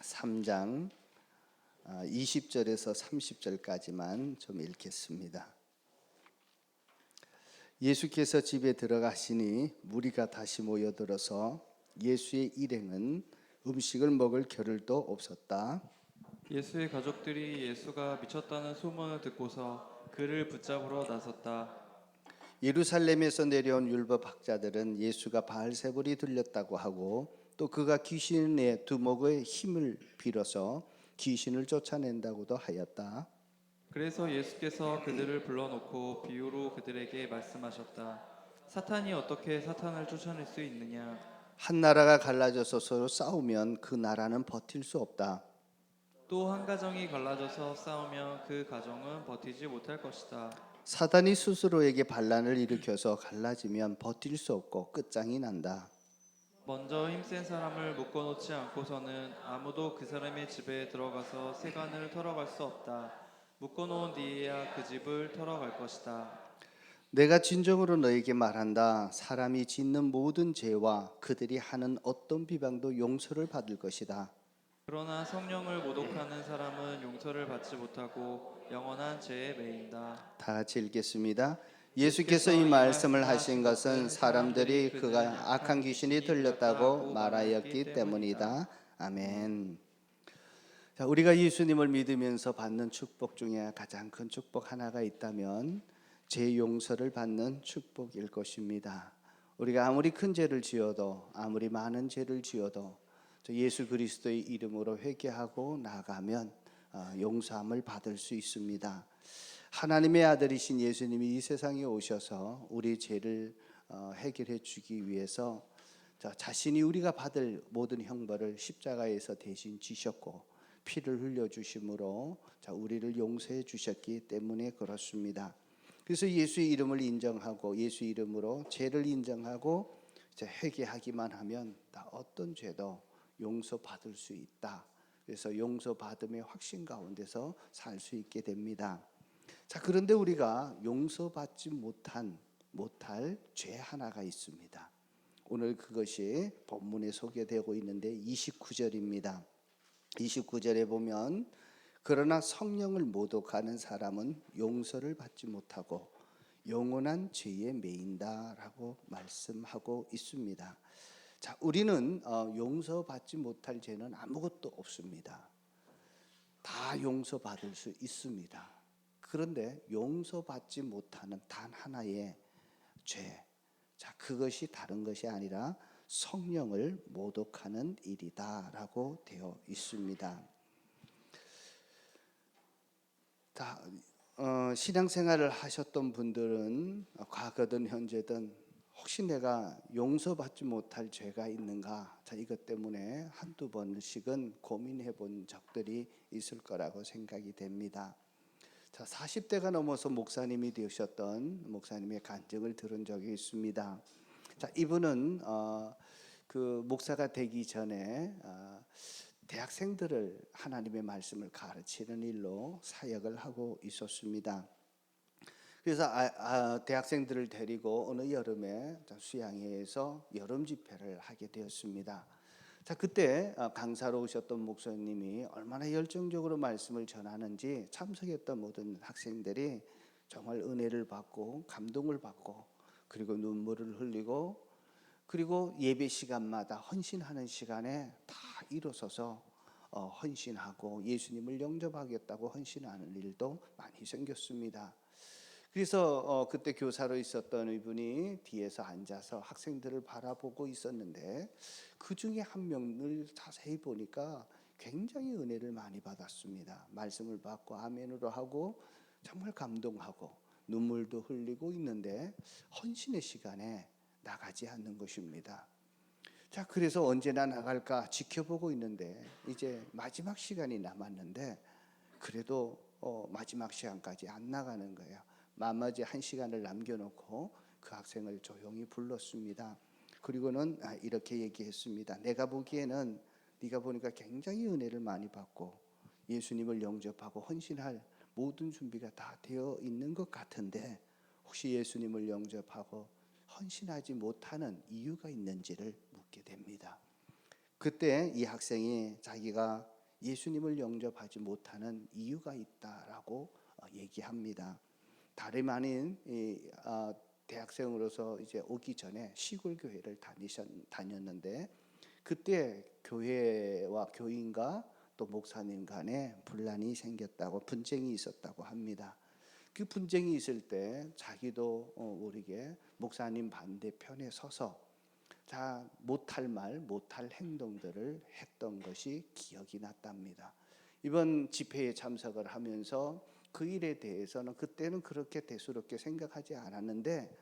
3장 20절에서 30절까지만 좀 읽겠습니다. 예수께서 집에 들어가시니 무리가 다시 모여들어서 예수의 일행은 음식을 먹을 겨를도 없었다. 예수의 가족들이 예수가 미쳤다는 소문을 듣고서 그를 붙잡으러 나섰다. 예루살렘에서 내려온 율법 학자들은 예수가 바알세불이 들렸다고 하고 또 그가 귀신의 두목의 힘을 빌어서 귀신을 쫓아낸다고도 하였다. 그래서 예수께서 그들을 불러놓고 비유로 그들에게 말씀하셨다. 사탄이 어떻게 사탄을 쫓아낼 수 있느냐? 한 나라가 갈라져서 서로 싸우면 그 나라는 버틸 수 없다. 또 한 가정이 갈라져서 싸우면 그 가정은 버티지 못할 것이다. 사단이 스스로에게 반란을 일으켜서 갈라지면 버틸 수 없고 끝장이 난다. 먼저 힘센 사람을 묶어놓지 않고서는 아무도 그 사람의 집에 들어가서 세간을 털어갈 수 없다. 묶어놓은 뒤에야 그 집을 털어갈 것이다. 내가 진정으로 너에게 말한다. 사람이 짓는 모든 죄와 그들이 하는 어떤 비방도 용서를 받을 것이다. 그러나 성령을 모독하는 사람은 용서를 받지 못하고 영원한 죄에 매인다. 다 같이 읽겠습니다. 예수께서 이 말씀을 하신 것은 사람들이 그가 악한 귀신이 들렸다고 말하였기 때문이다. 아멘. 자, 우리가 예수님을 믿으면서 받는 축복 중에 가장 큰 축복 하나가 있다면 죄 용서를 받는 축복일 것입니다. 우리가 아무리 큰 죄를 지어도 아무리 많은 죄를 지어도 예수 그리스도의 이름으로 회개하고 나가면 용서함을 받을 수 있습니다. 하나님의 아들이신 예수님이 이 세상에 오셔서 우리 죄를 해결해 주기 위해서 자신이 우리가 받을 모든 형벌을 십자가에서 대신 지셨고 피를 흘려 주심으로 우리를 용서해 주셨기 때문에 그렇습니다. 그래서 예수의 이름을 인정하고 예수 이름으로 죄를 인정하고 회개하기만 하면 다 어떤 죄도 용서받을 수 있다. 그래서 용서받음의 확신 가운데서 살 수 있게 됩니다. 자, 그런데 우리가 용서받지 못할 죄 하나가 있습니다. 오늘 그것이 본문에 소개되고 있는데 29절입니다. 29절에 보면 그러나 성령을 모독하는 사람은 용서를 받지 못하고 영원한 죄에 매인다라고 말씀하고 있습니다. 자, 우리는 용서받지 못할 죄는 아무것도 없습니다. 다 용서받을 수 있습니다. 그런데 용서받지 못하는 단 하나의 죄, 자, 그것이 다른 것이 아니라 성령을 모독하는 일이다라고 되어 있습니다. 신앙생활을 하셨던 분들은 과거든 현재든 혹시 내가 용서받지 못할 죄가 있는가, 자, 이것 때문에 한두 번씩은 고민해 본 적들이 있을 거라고 생각이 됩니다. 자, 40대가 넘어서 목사님이 되셨던 목사님의 간증을 들은 적이 있습니다. 자, 이분은 그 목사가 되기 전에 대학생들을 하나님의 말씀을 가르치는 일로 사역을 하고 있었습니다. 그래서 대학생들을 데리고 어느 여름에 수양회에서 여름 집회를 하게 되었습니다. 자, 그때 강사로 오셨던 목사님이 얼마나 열정적으로 말씀을 전하는지 참석했던 모든 학생들이 정말 은혜를 받고 감동을 받고 그리고 눈물을 흘리고 그리고 예배 시간마다 헌신하는 시간에 다 일어서서 헌신하고 예수님을 영접하겠다고 헌신하는 일도 많이 생겼습니다. 그래서 그때 교사로 있었던 이분이 뒤에서 앉아서 학생들을 바라보고 있었는데 그 중에 한 명을 자세히 보니까 굉장히 은혜를 많이 받았습니다. 말씀을 받고 아멘으로 하고 정말 감동하고 눈물도 흘리고 있는데 헌신의 시간에 나가지 않는 것입니다. 자, 그래서 언제나 나갈까 지켜보고 있는데 이제 마지막 시간이 남았는데 그래도 마지막 시간까지 안 나가는 거예요. 나머지 한 시간을 남겨놓고 그 학생을 조용히 불렀습니다. 그리고는 이렇게 얘기했습니다. 내가 보기에는 네가 보니까 굉장히 은혜를 많이 받고 예수님을 영접하고 헌신할 모든 준비가 다 되어 있는 것 같은데 혹시 예수님을 영접하고 헌신하지 못하는 이유가 있는지를 묻게 됩니다. 그때 이 학생이 자기가 예수님을 영접하지 못하는 이유가 있다라고 얘기합니다. 다름 아닌 대학생으로서 이제 오기 전에 시골 교회를 다녔는데 그때 교회와 교인과 또 목사님 간에 분란이 생겼다고, 분쟁이 있었다고 합니다. 그 분쟁이 있을 때 자기도 모르게 목사님 반대편에 서서 못할 말, 못할 행동들을 했던 것이 기억이 났답니다. 이번 집회에 참석을 하면서 그 일에 대해서는 그때는 그렇게 대수롭게 생각하지 않았는데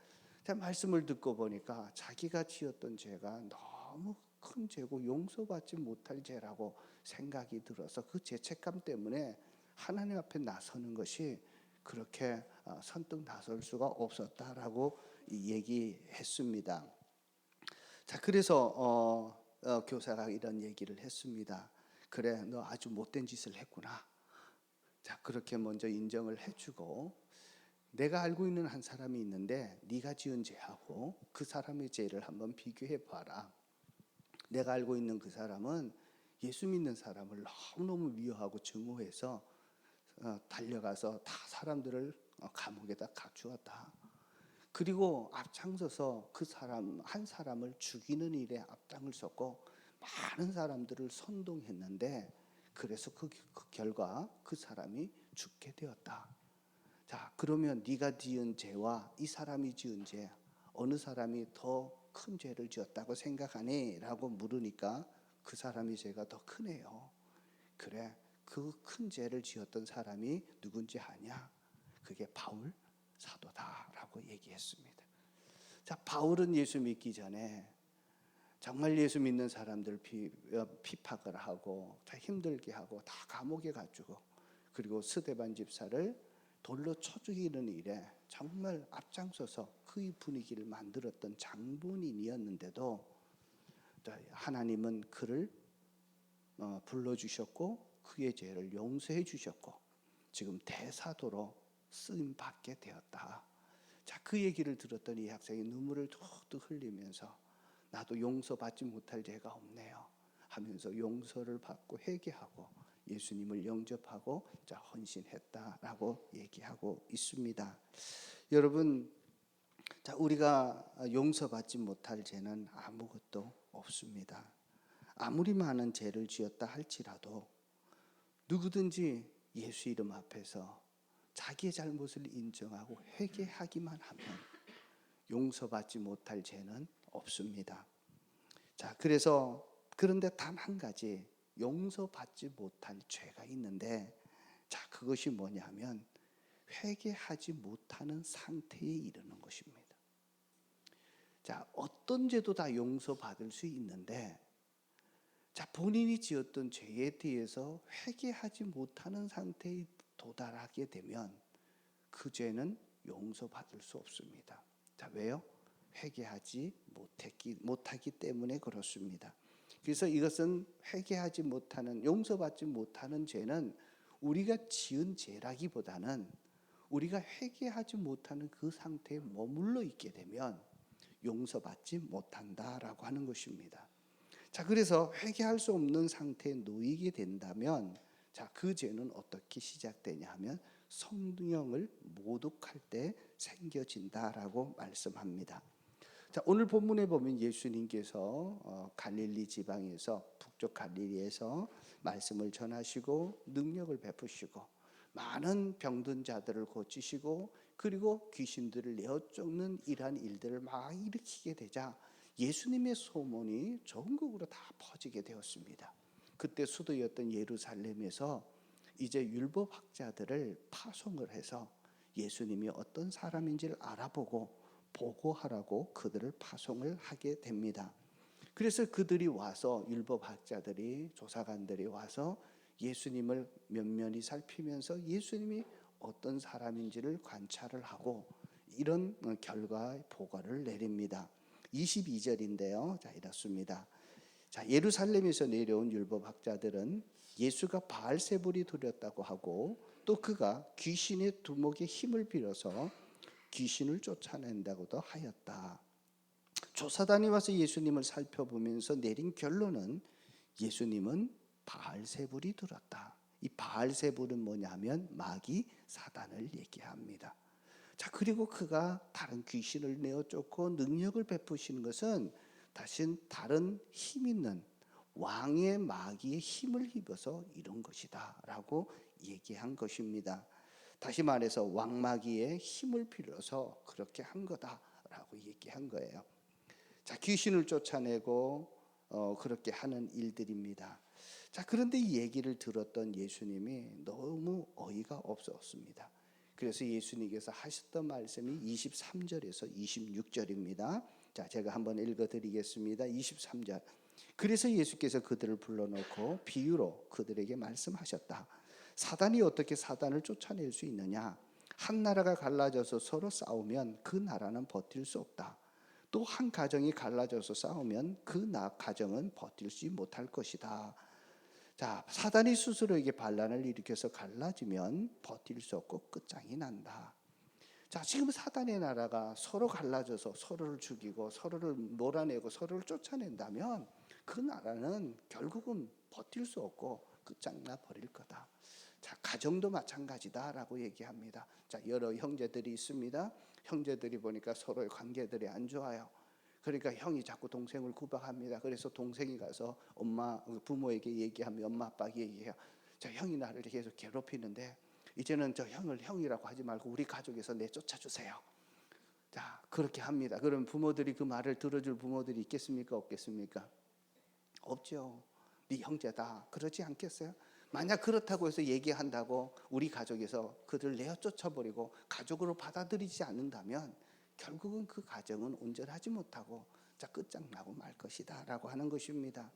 말씀을 듣고 보니까 자기가 지었던 죄가 너무 큰 죄고 용서받지 못할 죄라고 생각이 들어서 그 죄책감 때문에 하나님 앞에 나서는 것이 그렇게 선뜻 나설 수가 없었다라고 얘기했습니다. 그래서 교사가 이런 얘기를 했습니다. 그래, 너 아주 못된 짓을 했구나. 그렇게 먼저 인정을 해주고, 내가 알고 있는 한 사람이 있는데 네가 지은 죄하고 그 사람의 죄를 한번 비교해 봐라. 내가 알고 있는 그 사람은 예수 믿는 사람을 너무너무 미워하고 증오해서 달려가서 다 사람들을 감옥에다 갖추었다. 그리고 앞장서서 그 사람 한 사람을 죽이는 일에 앞장을 섰고 많은 사람들을 선동했는데 그래서 그 결과 그 사람이 죽게 되었다. 그러면 네가 지은 죄와 이 사람이 지은 죄 어느 사람이 더 큰 죄를 지었다고 생각하니? 라고 물으니까 그 사람이 죄가 더 크네요. 그래, 그 큰 죄를 지었던 사람이 누군지 아냐? 그게 바울 사도다라고 얘기했습니다. 바울은 예수 믿기 전에 정말 예수 믿는 사람들 피박을 하고 다 힘들게 하고 다 감옥에 갇히고 그리고 스데반 집사를 돌로 쳐 죽이는 일에 정말 앞장서서 그 분위기를 만들었던 장본인이었는데도 하나님은 그를 불러주셨고 그의 죄를 용서해 주셨고 지금 대사도로 쓰임 받게 되었다. 그 얘기를 들었더니 이 학생이 눈물을 툭툭 흘리면서 나도 용서받지 못할 죄가 없네요 하면서 용서를 받고 회개하고 예수님을 영접하고 헌신했다라고 얘기하고 있습니다. 여러분, 우리가 용서받지 못할 죄는 아무것도 없습니다. 아무리 많은 죄를 지었다 할지라도 누구든지 예수 이름 앞에서 자기의 잘못을 인정하고 회개하기만 하면 용서받지 못할 죄는 없습니다. 그런데 단 한 가지 용서받지 못할 죄가 있는데 그것이 뭐냐면 회개하지 못하는 상태에 이르는 것입니다. 어떤 죄도 다 용서받을 수 있는데 본인이 지었던 죄에 대해서 회개하지 못하는 상태에 도달하게 되면 그 죄는 용서받을 수 없습니다. 왜요? 회개하지 못하기 때문에 그렇습니다. 그래서 이것은 회개하지 못하는, 용서받지 못하는 죄는 우리가 지은 죄라기보다는 우리가 회개하지 못하는 그 상태에 머물러 있게 되면 용서받지 못한다라고 하는 것입니다. 그래서 회개할 수 없는 상태에 놓이게 된다면 그 죄는 어떻게 시작되냐 하면 성령을 모독할 때 생겨진다라고 말씀합니다. 오늘 본문에 보면 예수님께서 갈릴리 지방에서 북쪽 갈릴리에서 말씀을 전하시고 능력을 베푸시고 많은 병든 자들을 고치시고 그리고 귀신들을 내어 쫓는 이러한 일들을 막 일으키게 되자 예수님의 소문이 전국으로 다 퍼지게 되었습니다. 그때 수도였던 예루살렘에서 이제 율법학자들을 파송을 해서 예수님이 어떤 사람인지를 알아보고 보고하라고 그들을 파송을 하게 됩니다. 그래서 그들이 와서 율법학자들이 조사관들이 와서 예수님을 면면히 살피면서 예수님이 어떤 사람인지를 관찰을 하고 이런 결과 보고를 내립니다. 22절인데요. 이렇습니다. 예루살렘에서 내려온 율법학자들은 예수가 바알세불이 두렸다고 하고 또 그가 귀신의 두목의 힘을 빌어서 귀신을 쫓아낸다고도 하였다. 조사단이 와서 예수님을 살펴보면서 내린 결론은 예수님은 바알세불이 들었다. 이 바알세불은 뭐냐면 마귀 사단을 얘기합니다. 자, 그리고 그가 다른 귀신을 내어 쫓고 능력을 베푸시는 것은 다른 힘 있는 왕의 마귀의 힘을 입어서 이룬 것이다 라고 얘기한 것입니다. 다시 말해서 왕마귀의 힘을 빌려서 그렇게 한 거다라고 얘기한 거예요. 자, 귀신을 쫓아내고 그렇게 하는 일들입니다. 자, 그런데 이 얘기를 들었던 예수님이 너무 어이가 없었습니다. 그래서 예수님께서 하셨던 말씀이 23절에서 26절입니다. 자, 제가 한번 읽어드리겠습니다. 23절. 그래서 예수께서 그들을 불러놓고 비유로 그들에게 말씀하셨다. 사단이 어떻게 사단을 쫓아낼 수 있느냐? 한 나라가 갈라져서 서로 싸우면 그 나라는 버틸 수 없다. 또 한 가정이 갈라져서 싸우면 그 가정은 버틸지 못할 것이다. 자, 사단이 스스로에게 반란을 일으켜서 갈라지면 버틸 수 없고 끝장이 난다. 자, 지금 사단의 나라가 서로 갈라져서 서로를 죽이고 서로를 몰아내고 서로를 쫓아낸다면 그 나라는 결국은 버틸 수 없고 끝장나 버릴 거다. 자, 가정도 마찬가지다라고 얘기합니다. 자, 여러 형제들이 있습니다. 형제들이 보니까 서로의 관계들이 안 좋아요. 그러니까 형이 자꾸 동생을 구박합니다. 그래서 동생이 가서 부모에게 얘기하면 엄마 아빠에게 얘기해요. 자, 형이 나를 계속 괴롭히는데 이제는 저 형을 형이라고 하지 말고 우리 가족에서 내쫓아 주세요. 자, 그렇게 합니다. 그럼 부모들이 그 말을 들어줄 부모들이 있겠습니까? 없겠습니까? 없죠. 네 형제다. 그러지 않겠어요? 만약 그렇다고 해서 얘기한다고 우리 가족에서 그들 내어 쫓아버리고 가족으로 받아들이지 않는다면 결국은 그 가정은 온전하지 못하고 자, 끝장나고 말 것이다 라고 하는 것입니다.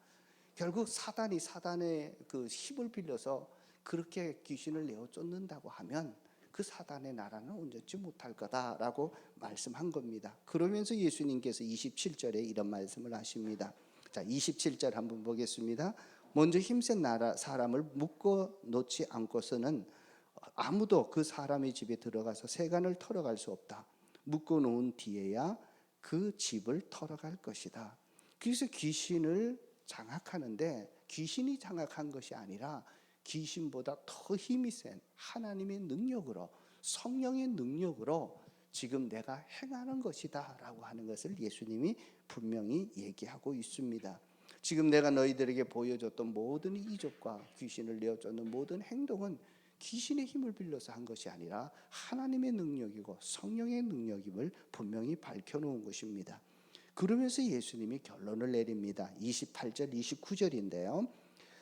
결국 사단의 그 힘을 빌려서 그렇게 귀신을 내어 쫓는다고 하면 그 사단의 나라는 온전치 못할 거다라고 말씀한 겁니다. 그러면서 예수님께서 27절에 이런 말씀을 하십니다. 자, 27절 한번 보겠습니다. 먼저 힘센 사람을 묶어 놓지 않고서는 아무도 그 사람의 집에 들어가서 세간을 털어갈 수 없다. 묶어 놓은 뒤에야 그 집을 털어갈 것이다. 그래서 귀신을 장악하는데 귀신이 장악한 것이 아니라 귀신보다 더 힘이 센 하나님의 능력으로 성령의 능력으로 지금 내가 행하는 것이다 라고 하는 것을 예수님이 분명히 얘기하고 있습니다. 지금 내가 너희들에게 보여줬던 모든 이적과 귀신을 내어쫓는 모든 행동은 귀신의 힘을 빌려서 한 것이 아니라 하나님의 능력이고 성령의 능력임을 분명히 밝혀놓은 것입니다. 그러면서 예수님이 결론을 내립니다. 28절 29절인데요.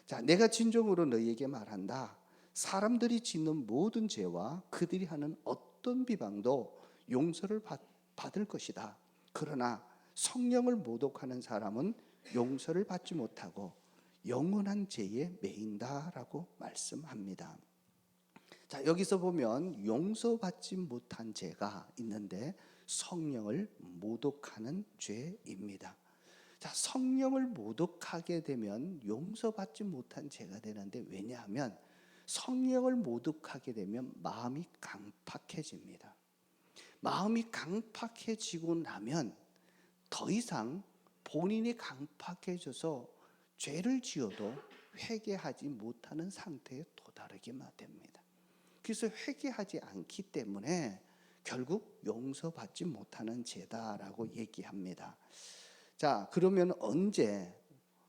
자, 내가 진정으로 너희에게 말한다. 사람들이 짓는 모든 죄와 그들이 하는 어떤 비방도 용서를 받을 것이다. 그러나 성령을 모독하는 사람은 용서를 받지 못하고 영원한 죄에 매인다라고 말씀합니다. 자, 여기서 보면 용서받지 못한 죄가 있는데 성령을 모독하는 죄입니다. 자, 성령을 모독하게 되면 용서받지 못한 죄가 되는데 왜냐하면 성령을 모독하게 되면 마음이 강팍해집니다. 마음이 강팍해지고 나면 더 이상 본인이 강팍해져서 죄를 지어도 회개하지 못하는 상태에 도달하게 됩니다. 그래서 회개하지 않기 때문에 결국 용서받지 못하는 죄다라고 얘기합니다. 자, 그러면 언제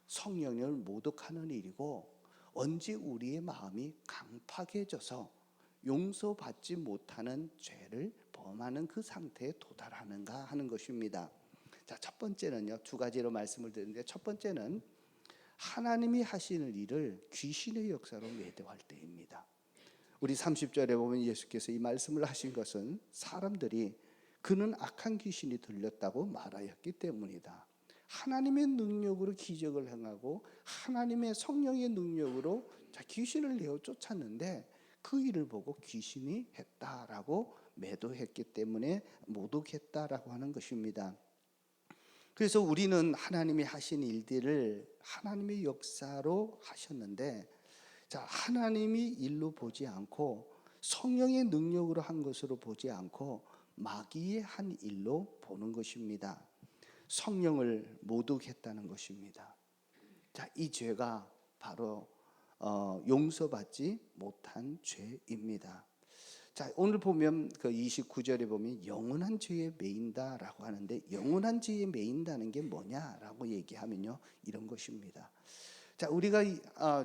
성령을 모독하는 일이고 언제 우리의 마음이 강팍해져서 용서받지 못하는 죄를 범하는 그 상태에 도달하는가 하는 것입니다. 자, 첫 번째는요, 두 가지로 말씀을 드리는데 첫 번째는 하나님이 하시는 일을 귀신의 역사로 매도할 때입니다. 우리 30절에 보면 예수께서 이 말씀을 하신 것은 사람들이 그는 악한 귀신이 들렸다고 말하였기 때문이다. 하나님의 능력으로 기적을 행하고 하나님의 성령의 능력으로 귀신을 내어 쫓았는데 그 일을 보고 귀신이 했다라고 매도했기 때문에 모독했다라고 하는 것입니다. 그래서 우리는 하나님이 하신 일들을 하나님의 역사로 하셨는데 자, 하나님이 일로 보지 않고 성령의 능력으로 한 것으로 보지 않고 마귀의 한 일로 보는 것입니다. 성령을 모독했다는 것입니다. 자, 이 죄가 바로 용서받지 못한 죄입니다. 자, 오늘 보면 그 29절에 보면 영원한 죄에 매인다라고 하는데, 영원한 죄에 매인다는 게 뭐냐라고 얘기하면요, 이런 것입니다. 자, 우리가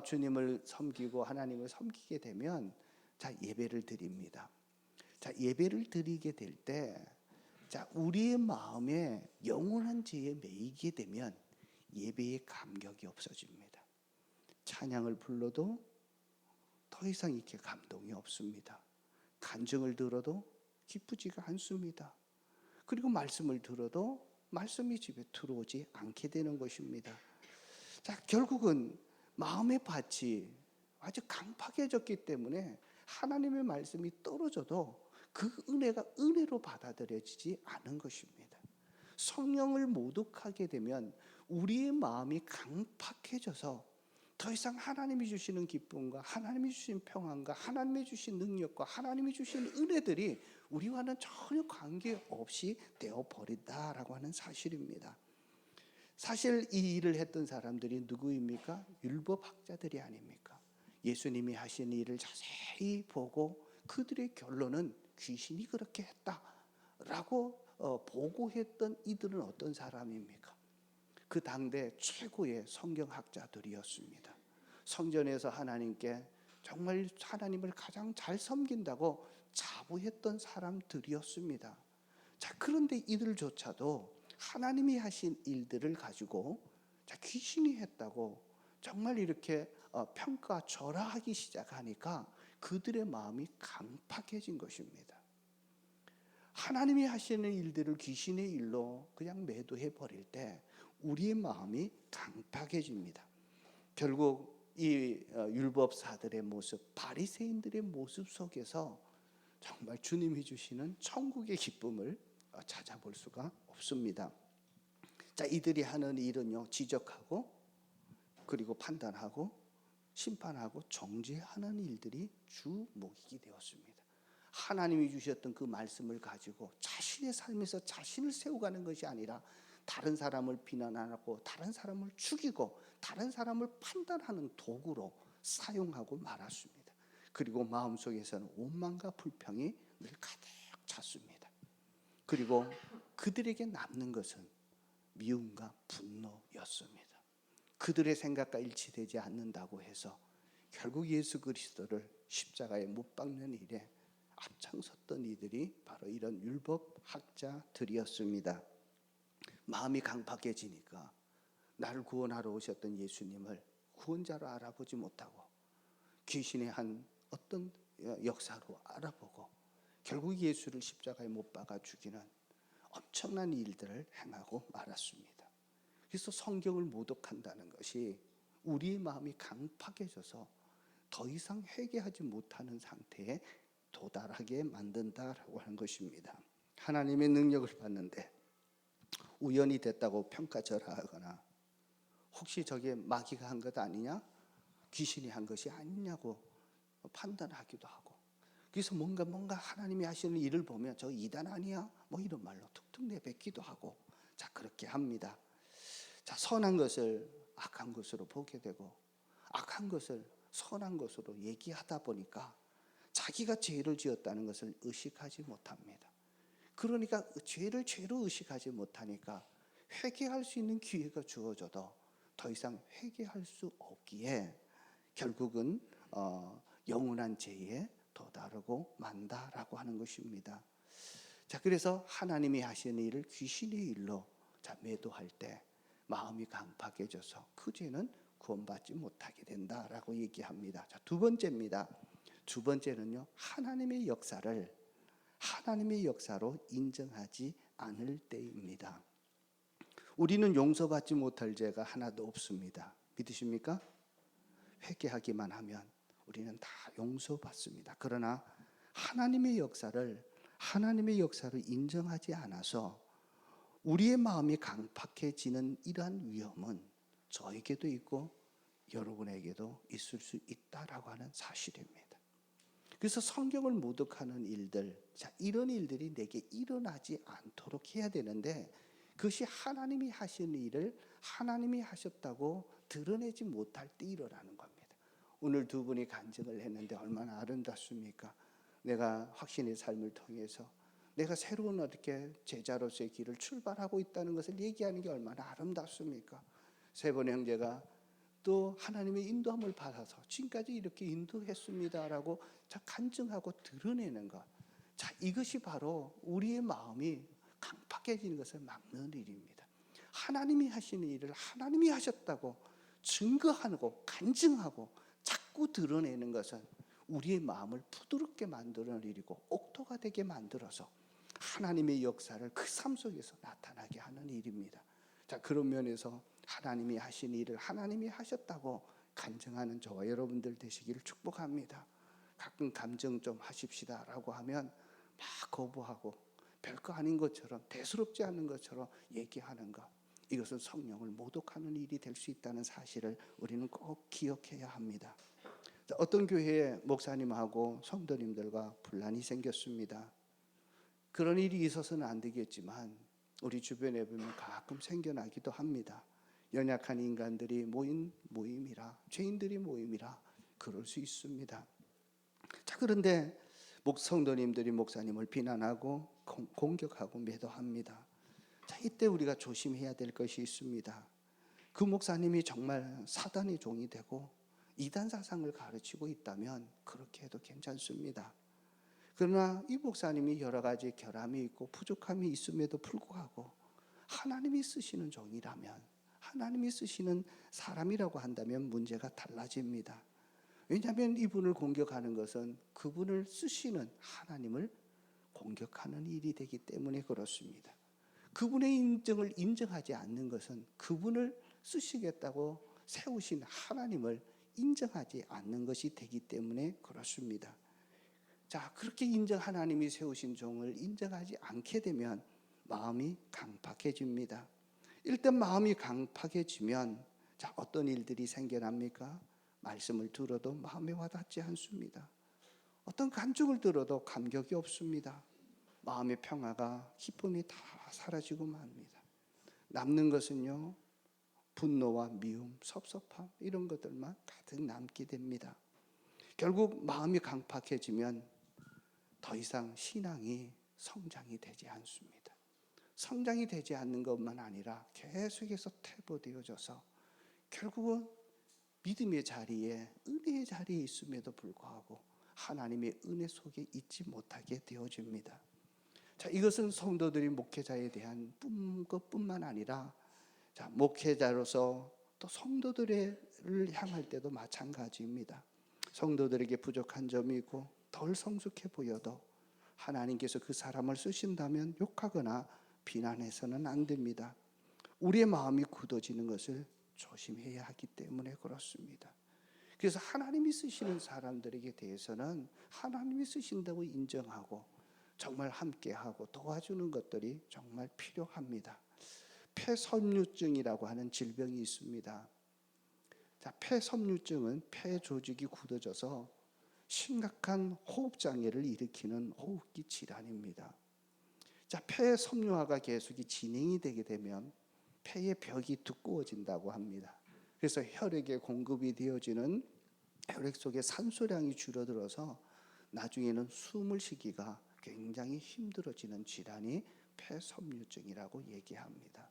주님을 섬기고 하나님을 섬기게 되면, 자, 예배를 드립니다. 자, 예배를 드리게 될 때, 자, 우리의 마음에 영원한 죄에 매이게 되면 예배의 감격이 없어집니다. 찬양을 불러도 더 이상 이렇게 감동이 없습니다. 간증을 들어도 기쁘지가 않습니다. 그리고 말씀을 들어도 말씀이 집에 들어오지 않게 되는 것입니다. 자, 결국은 마음의 밭이 아주 강팍해졌기 때문에 하나님의 말씀이 떨어져도 그 은혜가 은혜로 받아들여지지 않은 것입니다. 성령을 모독하게 되면 우리의 마음이 강팍해져서 더 이상 하나님이 주시는 기쁨과 하나님이 주신 평안과 하나님이 주신 능력과 하나님이 주신 은혜들이 우리와는 전혀 관계없이 되어버린다라고 하는 사실입니다. 사실 이 일을 했던 사람들이 누구입니까? 율법학자들이 아닙니까? 예수님이 하신 일을 자세히 보고 그들의 결론은 귀신이 그렇게 했다라고 보고했던 이들은 어떤 사람입니까? 그 당대 최고의 성경학자들이었습니다. 성전에서 하나님께 정말 하나님을 가장 잘 섬긴다고 자부했던 사람들이었습니다. 자, 그런데 이들조차도 하나님이 하신 일들을 가지고 귀신이 했다고 정말 이렇게 평가절하하기 시작하니까 그들의 마음이 강팍해진 것입니다. 하나님이 하시는 일들을 귀신의 일로 그냥 매도해 버릴 때 우리의 마음이 강팍해집니다. 결국 이 율법사들의 모습, 바리새인들의 모습 속에서 정말 주님이 주시는 천국의 기쁨을 찾아볼 수가 없습니다. 자, 이들이 하는 일은요, 지적하고 그리고 판단하고 심판하고 정죄하는 일들이 주목이 되었습니다. 하나님이 주셨던 그 말씀을 가지고 자신의 삶에서 자신을 세워가는 것이 아니라 다른 사람을 비난하고 다른 사람을 죽이고 다른 사람을 판단하는 도구로 사용하고 말았습니다. 그리고 마음속에서는 원망과 불평이 늘 가득 찼습니다. 그리고 그들에게 남는 것은 미움과 분노였습니다. 그들의 생각과 일치되지 않는다고 해서 결국 예수 그리스도를 십자가에 못 박는 일에 앞장섰던 이들이 바로 이런 율법학자들이었습니다. 마음이 강팍해지니까 나를 구원하러 오셨던 예수님을 구원자로 알아보지 못하고 귀신의 한 어떤 역사로 알아보고 결국 예수를 십자가에 못 박아 죽이는 엄청난 일들을 행하고 말았습니다. 그래서 성경을 모독한다는 것이 우리의 마음이 강팍해져서 더 이상 회개하지 못하는 상태에 도달하게 만든다라고 하는 것입니다. 하나님의 능력을 받는데 우연히 됐다고 평가절하하거나 혹시 저게 마귀가 한 것 아니냐? 귀신이 한 것이 아니냐고 판단하기도 하고, 그래서 뭔가 하나님이 하시는 일을 보면 저 이단 아니야? 뭐 이런 말로 툭툭 내뱉기도 하고, 자, 그렇게 합니다. 자, 선한 것을 악한 것으로 보게 되고 악한 것을 선한 것으로 얘기하다 보니까 자기가 죄를 지었다는 것을 의식하지 못합니다. 그러니까 죄를 죄로 의식하지 못하니까 회개할 수 있는 기회가 주어져도 더 이상 회개할 수 없기에 결국은 영원한 죄에 도달하고 만다라고 하는 것입니다. 자, 그래서 하나님이 하시는 일을 귀신의 일로 매도할 때 마음이 강팍해져서 그 죄는 구원받지 못하게 된다라고 얘기합니다. 자, 두 번째입니다. 두 번째는요, 하나님의 역사로 인정하지 않을 때입니다. 우리는 용서받지 못할 죄가 하나도 없습니다. 믿으십니까? 회개하기만 하면 우리는 다 용서받습니다. 그러나 하나님의 역사를 인정하지 않아서 우리의 마음이 강팍해지는 이러한 위험은 저에게도 있고 여러분에게도 있을 수 있다라고 하는 사실입니다. 그래서 성경을 모독하는 일들, 자, 이런 일들이 내게 일어나지 않도록 해야 되는데 그것이 하나님이 하신 일을 하나님이 하셨다고 드러내지 못할 때 일어나는 겁니다. 오늘 두 분이 간증을 했는데 얼마나 아름답습니까? 내가 확신의 삶을 통해서 내가 새로운 어떻게 제자로서의 길을 출발하고 있다는 것을 얘기하는 게 얼마나 아름답습니까? 세 번 형제가 또 하나님의 인도함을 받아서 지금까지 이렇게 인도했습니다라고 간증하고 드러내는 것. 자, 이것이 바로 우리의 마음이 강팍해지는 것을 막는 일입니다. 하나님이 하시는 일을 하나님이 하셨다고 증거하고 간증하고 자꾸 드러내는 것은 우리의 마음을 부드럽게 만드는 일이고 옥토가 되게 만들어서 하나님의 역사를 그 삶 속에서 나타나게 하는 일입니다. 자, 그런 면에서 하나님이 하신 일을 하나님이 하셨다고 간증하는 저와 여러분들 되시기를 축복합니다. 가끔 감정 좀 하십시다라고 하면 막 거부하고 별거 아닌 것처럼 대수롭지 않은 것처럼 얘기하는 것, 이것은 성령을 모독하는 일이 될 수 있다는 사실을 우리는 꼭 기억해야 합니다. 어떤 교회에 목사님하고 성도님들과 분란이 생겼습니다. 그런 일이 있어서는 안 되겠지만 우리 주변에 보면 가끔 생겨나기도 합니다. 연약한 인간들이 모인 모임이라, 죄인들이 모임이라 그럴 수 있습니다. 자, 그런데 성도님들이 목사님을 비난하고 공격하고 매도합니다. 자, 이때 우리가 조심해야 될 것이 있습니다. 그 목사님이 정말 사단의 종이 되고 이단 사상을 가르치고 있다면 그렇게 해도 괜찮습니다. 그러나 이 목사님이 여러 가지 결함이 있고 부족함이 있음에도 불구하고 하나님이 쓰시는 종이라면, 하나님이 쓰시는 사람이라고 한다면 문제가 달라집니다. 왜냐하면 이분을 공격하는 것은 그분을 쓰시는 하나님을 공격하는 일이 되기 때문에 그렇습니다. 그분의 인정을 인정하지 않는 것은 그분을 쓰시겠다고 세우신 하나님을 인정하지 않는 것이 되기 때문에 그렇습니다. 자, 그렇게 하나님이 세우신 종을 인정하지 않게 되면 마음이 강팍해집니다. 일단 마음이 강팍해지면 자, 어떤 일들이 생겨납니까? 말씀을 들어도 마음에 와닿지 않습니다. 어떤 간증을 들어도 감격이 없습니다. 마음의 평화가 기쁨이 다 사라지고 맙니다. 남는 것은요, 분노와 미움, 섭섭함 이런 것들만 가득 남게 됩니다. 결국 마음이 강팍해지면 더 이상 신앙이 성장이 되지 않습니다. 성장이 되지 않는 것만 아니라 계속해서 퇴보되어져서 결국은 믿음의 자리에, 은혜의 자리에 있음에도 불구하고 하나님의 은혜 속에 있지 못하게 되어집니다. 자, 이것은 성도들이 목회자에 대한 것뿐만 아니라 자, 목회자로서 또 성도들을 향할 때도 마찬가지입니다. 성도들에게 부족한 점이 있고 덜 성숙해 보여도 하나님께서 그 사람을 쓰신다면 욕하거나 비난해서는 안 됩니다. 우리의 마음이 굳어지는 것을 조심해야 하기 때문에 그렇습니다. 그래서 하나님이 쓰시는 사람들에게 대해서는 하나님이 쓰신다고 인정하고 정말 함께하고 도와주는 것들이 정말 필요합니다. 폐섬유증이라고 하는 질병이 있습니다. 자, 폐섬유증은 폐 조직이 굳어져서 심각한 호흡장애를 일으키는 호흡기 질환입니다. 자, 폐 섬유화가 계속 진행이 되게 되면 폐의 벽이 두꺼워진다고 합니다. 그래서 혈액에 공급이 되어지는 혈액 속의 산소량이 줄어들어서 나중에는 숨을 쉬기가 굉장히 힘들어지는 질환이 폐섬유증이라고 얘기합니다.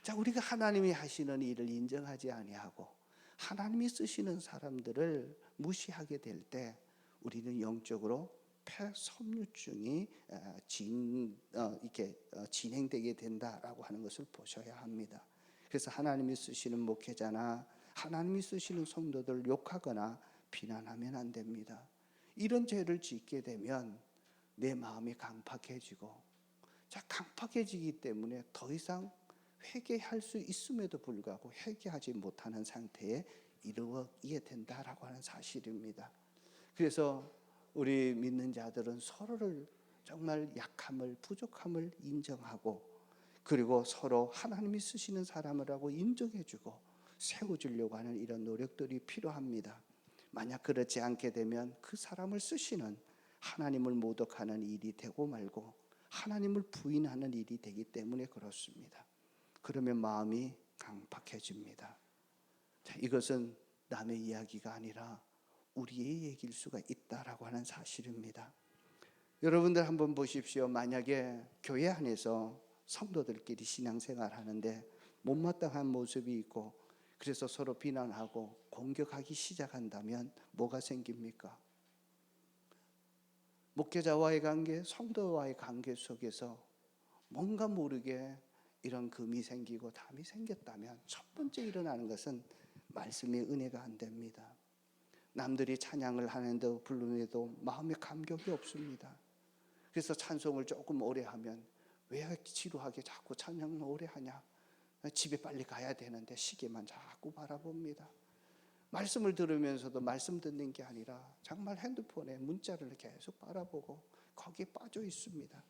자, 우리가 하나님이 하시는 일을 인정하지 아니하고 하나님이 쓰시는 사람들을 무시하게 될 때 우리는 영적으로 폐섬유증이 이렇게 진행되게 된다라고 하는 것을 보셔야 합니다. 그래서 하나님이 쓰시는 목회자나 하나님이 쓰시는 성도들 욕하거나 비난하면 안 됩니다. 이런 죄를 짓게 되면 내 마음이 강팍해지고, 자, 강팍해지기 때문에 더 이상 회개할 수 있음에도 불구하고 회개하지 못하는 상태에 이르게 된다라고 하는 사실입니다. 그래서 우리 믿는 자들은 서로를 정말 약함을, 부족함을 인정하고 그리고 서로 하나님이 쓰시는 사람이라고 인정해주고 세워주려고 하는 이런 노력들이 필요합니다. 만약 그렇지 않게 되면 그 사람을 쓰시는 하나님을 모독하는 일이 되고 말고 하나님을 부인하는 일이 되기 때문에 그렇습니다. 그러면 마음이 강팍해집니다. 자, 이것은 남의 이야기가 아니라 우리의 얘기일 수가 있다라고 하는 사실입니다. 여러분들 한번 보십시오. 만약에 교회 안에서 성도들끼리 신앙생활 하는데 못마땅한 모습이 있고 그래서 서로 비난하고 공격하기 시작한다면 뭐가 생깁니까? 목회자와의 관계, 성도와의 관계 속에서 뭔가 모르게 이런 금이 생기고 담이 생겼다면 첫 번째 일어나는 것은 말씀의 은혜가 안 됩니다. 남들이 찬양을 하는데 부르는데도 마음에 감격이 없습니다. 그래서 찬송을 조금 오래 하면 왜 지루하게 자꾸 찬양을 오래 하냐? 집에 빨리 가야 되는데 시계만 자꾸 바라봅니다. 말씀을 들으면서도 말씀 듣는 게 아니라 정말 핸드폰에 문자를 계속 바라보고 거기에 빠져 있습니다.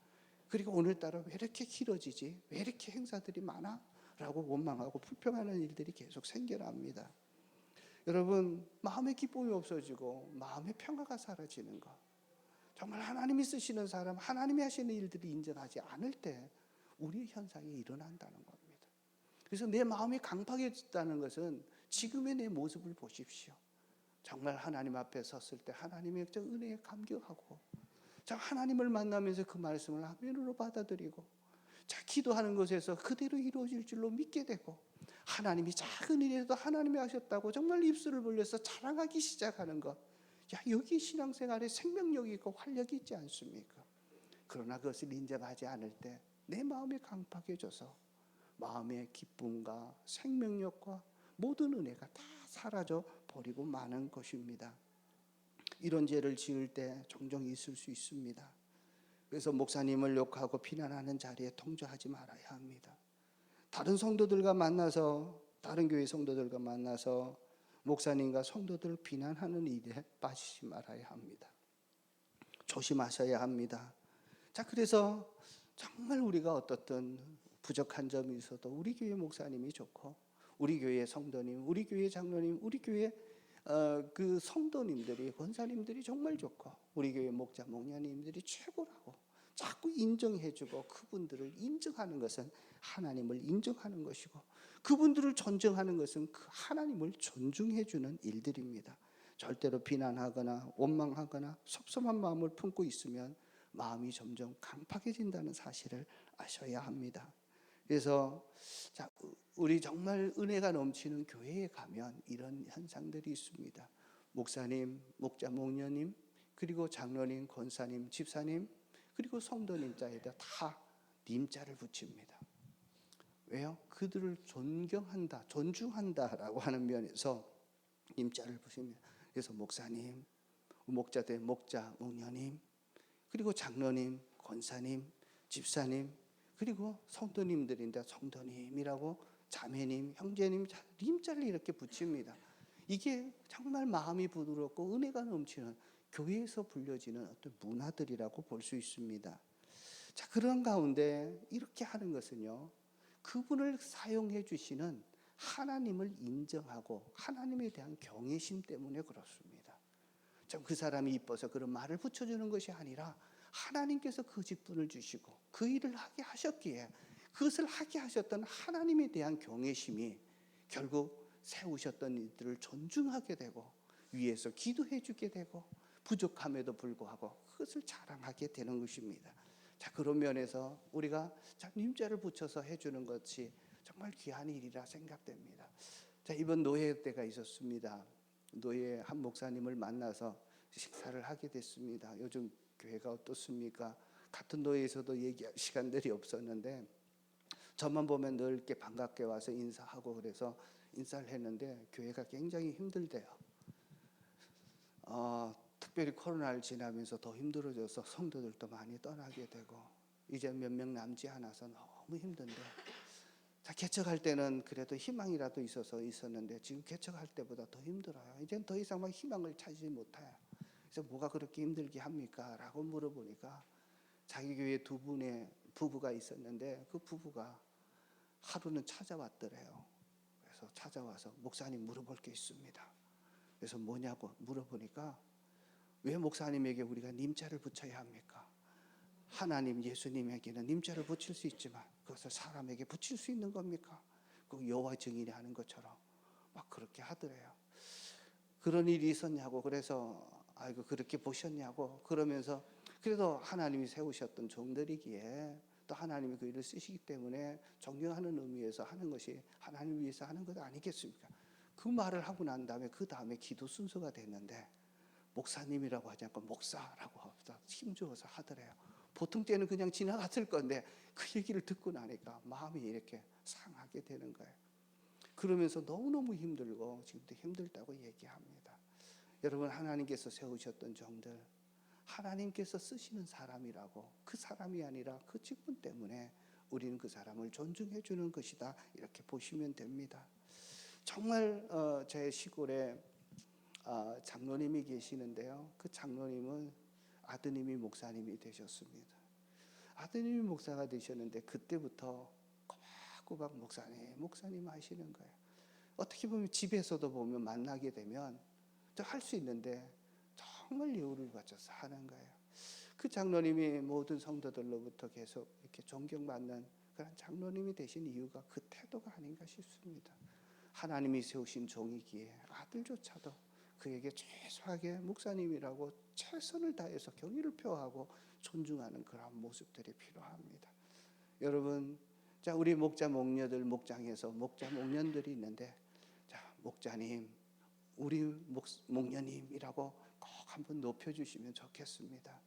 그리고 오늘따라 왜 이렇게 길어지지? 왜 이렇게 행사들이 많아? 라고 원망하고 불평하는 일들이 계속 생겨납니다. 여러분, 마음의 기쁨이 없어지고 마음의 평화가 사라지는 것, 정말 하나님이 쓰시는 사람, 하나님이 하시는 일들이 인정하지 않을 때 우리의 현상이 일어난다는 겁니다. 그래서 내 마음이 강팍해졌다는 것은 지금의 내 모습을 보십시오. 정말 하나님 앞에 섰을 때 하나님의 은혜에 감격하고, 하나님을 만나면서 그 말씀을 아멘으로 받아들이고, 기도하는 것에서 그대로 이루어질 줄로 믿게 되고, 하나님이 작은 일에도 하나님이 하셨다고 정말 입술을 벌려서 자랑하기 시작하는 것, 여기 신앙생활에 생명력이 있고 활력이 있지 않습니까? 그러나 그것을 인정하지 않을 때 내 마음이 강팍해져서 마음의 기쁨과 생명력과 모든 은혜가 다 사라져 버리고 마는 것입니다. 이런 죄를 지을 때 종종 있을 수 있습니다. 그래서 목사님을 욕하고 비난하는 자리에 동조하지 말아야 합니다. 다른 성도들과 만나서, 다른 교회 성도들과 만나서 목사님과 성도들을 비난하는 일에 빠지지 말아야 합니다. 조심하셔야 합니다. 그래서 정말 우리가 어떻든 부족한 점이 있어도 우리 교회 목사님이 좋고, 우리 교회 성도님, 우리 교회 장로님, 우리 교회 그 성도님들이, 권사님들이 정말 좋고, 우리 교회 목자 목녀님들이 최고라고 자꾸 인정해주고, 그분들을 인정하는 것은 하나님을 인정하는 것이고, 그분들을 존중하는 것은 그 하나님을 존중해주는 일들입니다. 절대로 비난하거나 원망하거나 섭섭한 마음을 품고 있으면 마음이 점점 강팍해진다는 사실을 아셔야 합니다. 그래서 우리 정말 은혜가 넘치는 교회에 가면 이런 현상들이 있습니다. 목사님, 목자, 목녀님, 그리고 장로님, 권사님, 집사님, 그리고 성도님 자에다 다 님자를 붙입니다. 왜요? 그들을 존경한다, 존중한다라고 하는 면에서 님자를 붙입니다. 그래서 목사님, 목자들, 목자, 목녀님, 그리고 장로님, 권사님, 집사님, 그리고 성도님들인데 성도님이라고, 자매님, 형제님, 님자를 이렇게 붙입니다. 이게 정말 마음이 부드럽고 은혜가 넘치는 교회에서 불려지는 어떤 문화들이라고 볼 수 있습니다. 그런 가운데 이렇게 하는 것은요, 그분을 사용해 주시는 하나님을 인정하고 하나님에 대한 경외심 때문에 그렇습니다. 그 사람이 이뻐서 그런 말을 붙여주는 것이 아니라 하나님께서 그 직분을 주시고 그 일을 하게 하셨기에 그것을 하게 하셨던 하나님에 대한 경외심이 결국 세우셨던 일들을 존중하게 되고 위에서 기도해 주게 되고 부족함에도 불구하고 그것을 자랑하게 되는 것입니다. 그런 면에서 우리가 님자를 붙여서 해주는 것이 정말 귀한 일이라 생각됩니다. 이번 노예 때가 있었습니다. 노예 한 목사님을 만나서 식사를 하게 됐습니다. 요즘 교회가 어떻습니까? 같은 노예에서도 얘기할 시간들이 없었는데 저만 보면 늘 이렇게 반갑게 와서 인사하고 그래서 인사를 했는데 교회가 굉장히 힘들대요. 특별히 코로나를 지나면서 더 힘들어져서 성도들도 많이 떠나게 되고 이제 몇 명 남지 않아서 너무 힘든데, 개척할 때는 그래도 희망이라도 있었는데 지금 개척할 때보다 더 힘들어요. 이제는 더 이상 막 희망을 찾지 못해요. 그래서 뭐가 그렇게 힘들게 합니까? 라고 물어보니까 자기 교회에 두 분의 부부가 있었는데 그 부부가 하루는 찾아왔더래요. 그래서 찾아와서 목사님 물어볼 게 있습니다. 그래서 뭐냐고 물어보니까 왜 목사님에게 우리가 님자를 붙여야 합니까? 하나님 예수님에게는 님자를 붙일 수 있지만 그것을 사람에게 붙일 수 있는 겁니까? 그 여호와 증인이 하는 것처럼 막 그렇게 하더래요. 그런 일이 있었냐고, 그래서 아이고 그렇게 보셨냐고 그러면서, 그래도 하나님이 세우셨던 종들이기에 또 하나님이 그 일을 쓰시기 때문에 존경하는 의미에서 하는 것이 하나님을 위해서 하는 것 아니겠습니까? 그 말을 하고 난 다음에 그 다음에 기도 순서가 됐는데, 목사님이라고 하지 않고 목사라고 힘주어서 하더래요. 보통 때는 그냥 지나갔을 건데 그 얘기를 듣고 나니까 마음이 이렇게 상하게 되는 거예요. 그러면서 너무너무 힘들고 지금도 힘들다고 얘기합니다. 여러분, 하나님께서 세우셨던 종들, 하나님께서 쓰시는 사람이라고, 그 사람이 아니라 그 직분 때문에 우리는 그 사람을 존중해 주는 것이다, 이렇게 보시면 됩니다. 정말 제 시골에 장로님이 계시는데요, 그 장로님은 아드님이 목사님이 되셨습니다. 아드님이 목사가 되셨는데 그때부터 꼬박꼬박 목사님 하시는 거예요. 어떻게 보면 집에서도 보면 만나게 되면 할 수 있는데 정말 예우를 바쳐서 하는 거예요. 그 장로님이 모든 성도들로부터 계속 이렇게 존경받는 그런 장로님이 되신 이유가 그 태도가 아닌가 싶습니다. 하나님이 세우신 종이기에 아들조차도 그에게 최소하게 목사님이라고 최선을 다해서 경의를 표하고 존중하는 그런 모습들이 필요합니다. 여러분, 자, 우리 목자 목녀들 목장에서 목자 목년들이 있는데, 자, 목자님, 우리 목녀님이라고 꼭 한번 높여주시면 좋겠습니다.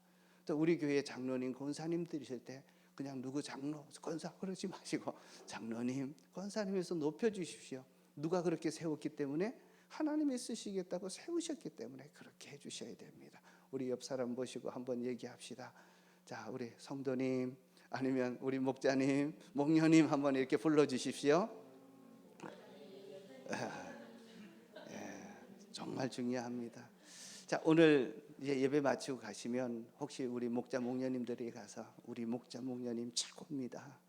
또 우리 교회 장로님, 권사님들이실 때 그냥 누구 장로, 권사 그러지 마시고 장로님, 권사님에서 높여주십시오. 누가 그렇게 세웠기 때문에, 하나님이 쓰시겠다고 세우셨기 때문에 그렇게 해주셔야 됩니다. 우리 옆 사람 보시고 한번 얘기합시다. 자, 우리 성도님, 아니면 우리 목자님, 목녀님 한번 이렇게 불러주십시오. 정말 중요합니다. 자, 오늘 이제 예배 마치고 가시면 혹시 우리 목자 목녀님들이 가서 우리 목자 목녀님 최고입니다,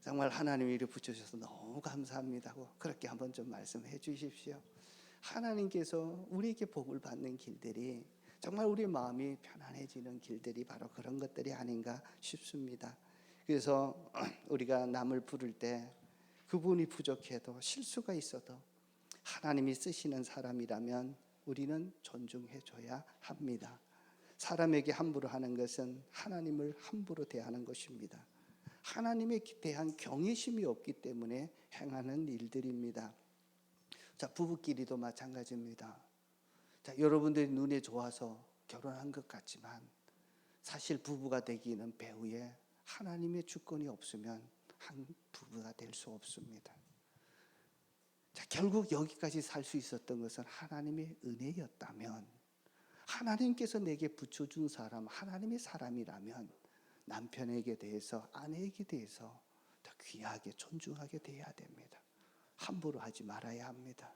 정말 하나님이 이렇게 붙여주셔서 너무 감사합니다고 그렇게 한번 좀 말씀해 주십시오. 하나님께서 우리에게 복을 받는 길들이, 정말 우리 마음이 편안해지는 길들이 바로 그런 것들이 아닌가 싶습니다. 그래서 우리가 남을 부를 때 그분이 부족해도 실수가 있어도 하나님이 쓰시는 사람이라면 우리는 존중해 줘야 합니다. 사람에게 함부로 하는 것은 하나님을 함부로 대하는 것입니다. 하나님에 대한 경외심이 없기 때문에 행하는 일들입니다. 자, 부부끼리도 마찬가지입니다. 자, 여러분들이 눈에 좋아서 결혼한 것 같지만 사실 부부가 되기는 배후에 하나님의 주권이 없으면 한 부부가 될 수 없습니다. 자, 결국 여기까지 살 수 있었던 것은 하나님의 은혜였다면, 하나님께서 내게 붙여준 사람, 하나님의 사람이라면 남편에게 대해서, 아내에게 대해서 더 귀하게 존중하게 돼야 됩니다. 함부로 하지 말아야 합니다.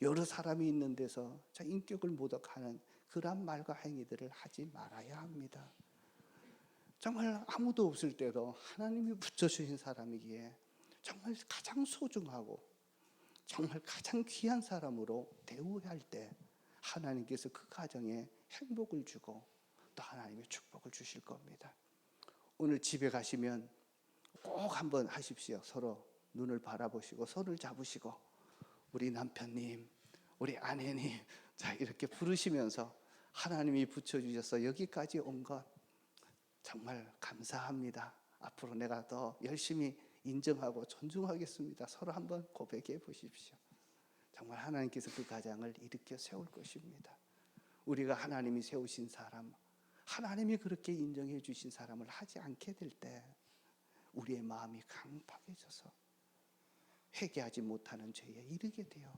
여러 사람이 있는 데서 인격을 모독하는 그런 말과 행위들을 하지 말아야 합니다. 정말 아무도 없을 때도 하나님이 붙여주신 사람이기에 정말 가장 소중하고 정말 가장 귀한 사람으로 대우할 때 하나님께서 그 가정에 행복을 주고 또 하나님의 축복을 주실 겁니다. 오늘 집에 가시면 꼭 한번 하십시오. 서로 눈을 바라보시고 손을 잡으시고 우리 남편님, 우리 아내님, 자, 이렇게 부르시면서 하나님이 붙여주셔서 여기까지 온 것 정말 감사합니다. 앞으로 내가 더 열심히 인정하고 존중하겠습니다. 서로 한번 고백해 보십시오. 정말 하나님께서 그 가정을 일으켜 세울 것입니다. 우리가 하나님이 세우신 사람, 하나님이 그렇게 인정해 주신 사람을 하지 않게 될 때 우리의 마음이 강팍해져서 회개하지 못하는 죄에 이르게 돼요.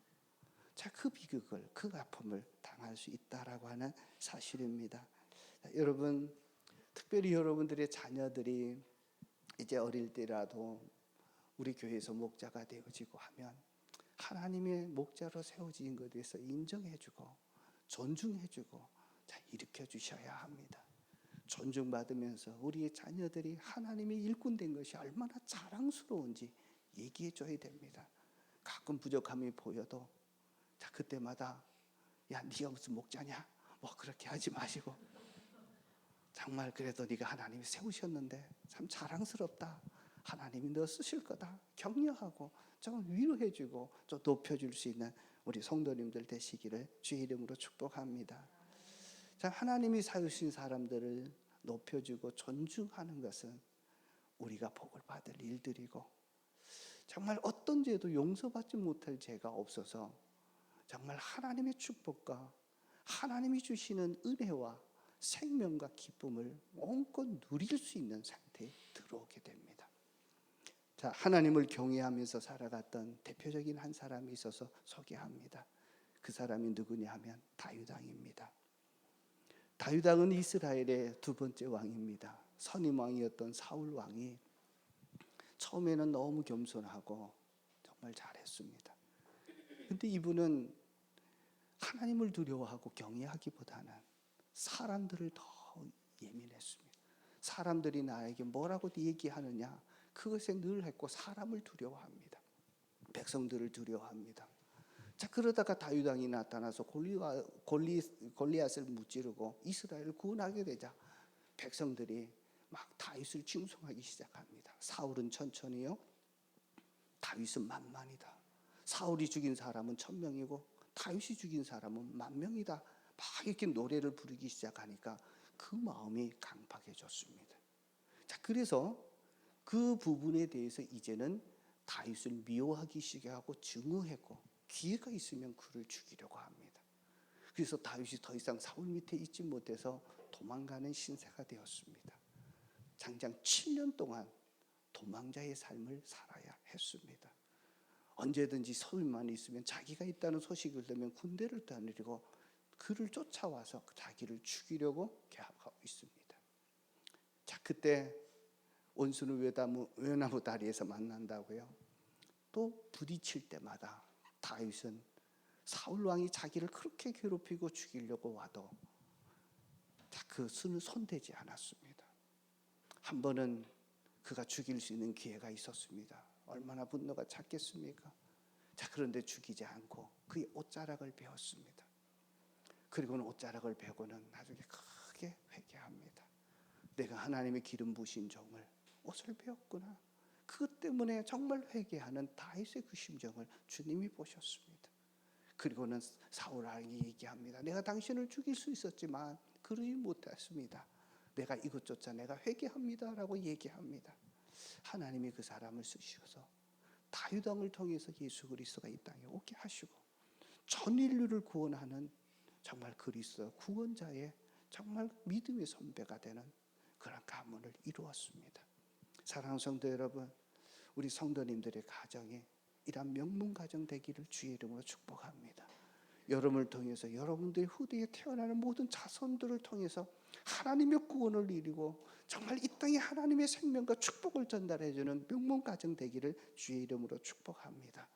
자, 그 비극을, 그 아픔을 당할 수 있다라고 하는 사실입니다. 자, 여러분, 특별히 여러분들의 자녀들이 이제 어릴 때라도 우리 교회에서 목자가 되어지고 하면 하나님의 목자로 세워진 것에 대해서 인정해주고 존중해주고, 자, 일으켜 주셔야 합니다. 존중받으면서 우리의 자녀들이 하나님의 일꾼 된 것이 얼마나 자랑스러운지 얘기해 줘야 됩니다. 가끔 부족함이 보여도 자, 그때마다 야, 네가 무슨 목자냐? 뭐 그렇게 하지 마시고, 정말 그래도 네가 하나님이 세우셨는데 참 자랑스럽다, 하나님이 너 쓰실 거다 격려하고 좀 위로해주고 좀 높여줄 수 있는 우리 성도님들 되시기를 주의 이름으로 축복합니다. 자, 하나님이 사유신 사람들을 높여주고 존중하는 것은 우리가 복을 받을 일들이고, 정말 어떤 죄도 용서받지 못할 죄가 없어서 정말 하나님의 축복과 하나님이 주시는 은혜와 생명과 기쁨을 마음껏 누릴 수 있는 상태에 들어오게 됩니다. 자, 하나님을 경외하면서 살아갔던 대표적인 한 사람이 있어서 소개합니다. 그 사람이 누구냐 하면 다윗 왕입니다. 다윗 왕은 이스라엘의 두 번째 왕입니다. 선임 왕이었던 사울 왕이 처음에는 너무 겸손하고 정말 잘했습니다. 근데 이분은 하나님을 두려워하고 경외하기보다는 사람들을 더 예민했습니다. 사람들이 나에게 뭐라고 얘기하느냐, 그것에 늘 했고 사람을 두려워합니다. 백성들을 두려워합니다. 자, 그러다가 다윗 왕이 나타나서 골리앗을 무찌르고 이스라엘을 구원하게 되자 백성들이 막 다윗을 칭송하기 시작합니다. 사울은 천천히요, 다윗은 만만이다. 사울이 죽인 사람은 1000명이고 다윗이 죽인 사람은 10,000명이다. 막 이렇게 노래를 부르기 시작하니까 그 마음이 강팍해졌습니다. 자, 그래서 그 부분에 대해서 이제는 다윗을 미워하기 시작하고 증오했고, 기회가 있으면 그를 죽이려고 합니다. 그래서 다윗이 더 이상 사울 밑에 있지 못해서 도망가는 신세가 되었습니다. 장장 7년 동안 도망자의 삶을 살아야 했습니다. 언제든지 서울만 있으면 자기가 있다는 소식을 들으면 군대를 떠내리고 그를 쫓아와서 자기를 죽이려고 계획하고 있습니다. 자, 그때 원수는 외나무 다리에서 만난다고요. 또 부딪힐 때마다 다윗은 사울 왕이 자기를 그렇게 괴롭히고 죽이려고 와도 그 수는 손대지 않았습니다. 한 번은 그가 죽일 수 있는 기회가 있었습니다. 얼마나 분노가 찼겠습니까? 자, 그런데 죽이지 않고 그의 옷자락을 베었습니다. 그리고는 옷자락을 베고는 나중에 크게 회개합니다. 내가 하나님의 기름 부으신 종을 옷을 베었구나. 그것 때문에 정말 회개하는 다윗의 그 심정을 주님이 보셨습니다. 그리고는 사울 왕이 얘기합니다. 내가 당신을 죽일 수 있었지만 그러지 못했습니다. 내가 이것조차 내가 회개합니다라고 얘기합니다. 하나님이 그 사람을 쓰셔서 다윗 왕을 통해서 예수 그리스도가 이 땅에 오게 하시고 전 인류를 구원하는 정말 그리스도 구원자의 정말 믿음의 선배가 되는 그런 가문을 이루었습니다. 사랑하는 성도 여러분, 우리 성도님들의 가정이 이런 명문 가정 되기를 주의 이름으로 축복합니다. 여러분을 통해서 여러분들의 후대에 태어나는 모든 자손들을 통해서 하나님의 구원을 이루고 정말 이 땅에 하나님의 생명과 축복을 전달해주는 명문 가정 되기를 주의 이름으로 축복합니다.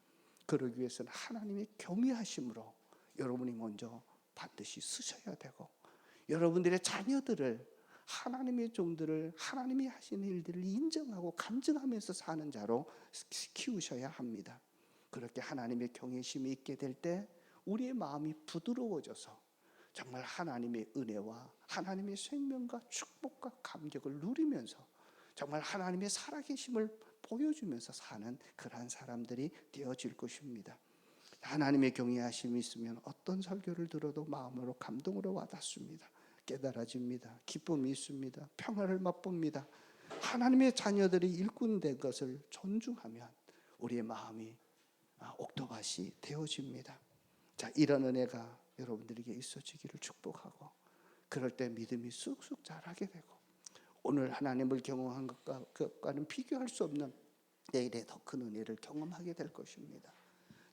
그러기 위해서는 하나님의 경외하심으로 여러분이 먼저 반드시 쓰셔야 되고, 여러분들의 자녀들을 하나님의 종들을 하나님이 하시는 일들을 인정하고 간증하면서 사는 자로 키우셔야 합니다. 그렇게 하나님의 경외심이 있게 될 때 우리의 마음이 부드러워져서 정말 하나님의 은혜와 하나님의 생명과 축복과 감격을 누리면서 정말 하나님의 살아계심을 보여주면서 사는 그러한 사람들이 되어질 것입니다. 하나님의 경외하심이 있으면 어떤 설교를 들어도 마음으로 감동으로 와닿습니다. 깨달아집니다. 기쁨이 있습니다. 평화를 맛봅니다. 하나님의 자녀들이 일꾼된 것을 존중하면 우리의 마음이 옥토밭이 되어집니다. 자, 이런 은혜가 여러분들에게 있어지기를 축복하고, 그럴 때 믿음이 쑥쑥 자라게 되고 오늘 하나님을 경험한 것과는 비교할 수 없는 내일의 더 큰 은혜를 경험하게 될 것입니다.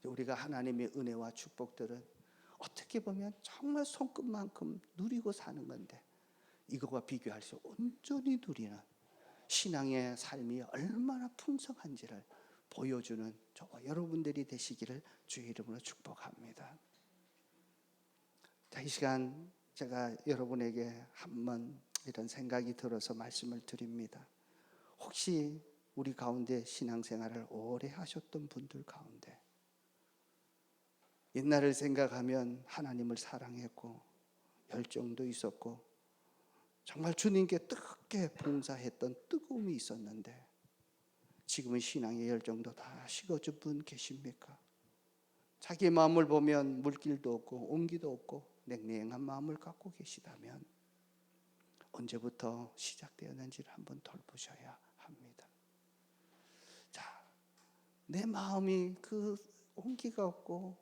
우리가 하나님의 은혜와 축복들은 어떻게 보면 정말 손끝만큼 누리고 사는 건데 이거와 비교할 수 온전히 누리는 신앙의 삶이 얼마나 풍성한지를 보여주는 저와 여러분들이 되시기를 주의 이름으로 축복합니다. 자, 이 시간 제가 여러분에게 한번 이런 생각이 들어서 말씀을 드립니다. 혹시 우리 가운데 신앙생활을 오래 하셨던 분들 가운데 옛날을 생각하면 하나님을 사랑했고 열정도 있었고 정말 주님께 뜨겁게 봉사했던 뜨거움이 있었는데 지금은 신앙의 열정도 다 식어진 분 계십니까? 자기의 마음을 보면 물길도 없고 온기도 없고 냉랭한 마음을 갖고 계시다면 언제부터 시작되었는지를 한번 돌보셔야 합니다. 자, 내 마음이 그 온기가 없고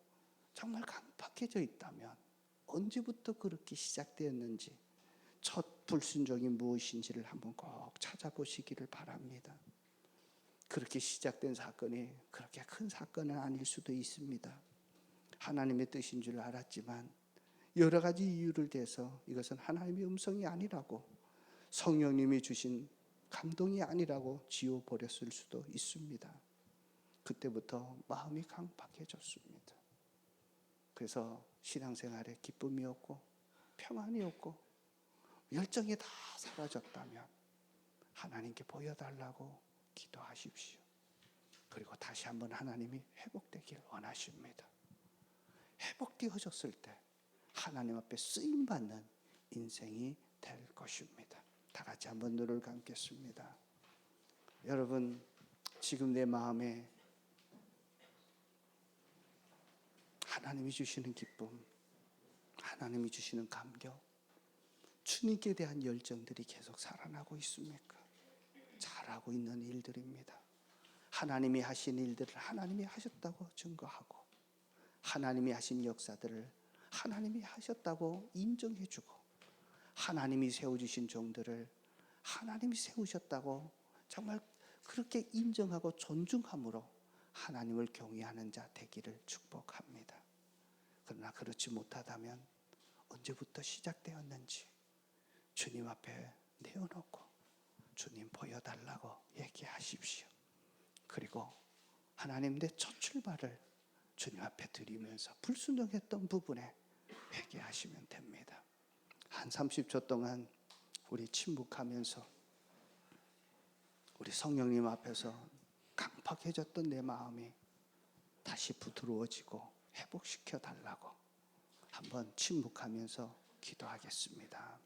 정말 강팍해져 있다면 언제부터 그렇게 시작되었는지 첫 불순종이 무엇인지를 한번 꼭 찾아보시기를 바랍니다. 그렇게 시작된 사건이 그렇게 큰 사건은 아닐 수도 있습니다. 하나님의 뜻인 줄 알았지만 여러 가지 이유를 대서 이것은 하나님의 음성이 아니라고, 성령님이 주신 감동이 아니라고 지워버렸을 수도 있습니다. 그때부터 마음이 강팍해졌습니다. 그래서 신앙생활에 기쁨이 없고 평안이 없고 열정이 다 사라졌다면 하나님께 보여달라고 기도하십시오. 그리고 다시 한번 하나님이 회복되길 원하십니다. 회복되어졌을 때 하나님 앞에 쓰임받는 인생이 될 것입니다. 다 같이 한번 눈을 감겠습니다. 여러분, 지금 내 마음에 하나님이 주시는 기쁨, 하나님이 주시는 감격, 주님께 대한 열정들이 계속 살아나고 있습니까? 잘하고 있는 일들입니다. 하나님이 하신 일들을 하나님이 하셨다고 증거하고, 하나님이 하신 역사들을 하나님이 하셨다고 인정해주고, 하나님이 세워주신 종들을 하나님이 세우셨다고 정말 그렇게 인정하고 존중함으로 하나님을 경외하는 자 되기를 축복합니다. 그러나 그렇지 못하다면 언제부터 시작되었는지 주님 앞에 내어놓고 주님 보여달라고 얘기하십시오. 그리고 하나님 내 첫 출발을 주님 앞에 드리면서 불순종했던 부분에 회개하시면 됩니다. 한 30초 동안 우리 침묵하면서 우리 성령님 앞에서 강팍해졌던 내 마음이 다시 부드러워지고 회복시켜 달라고 한번 침묵하면서 기도하겠습니다.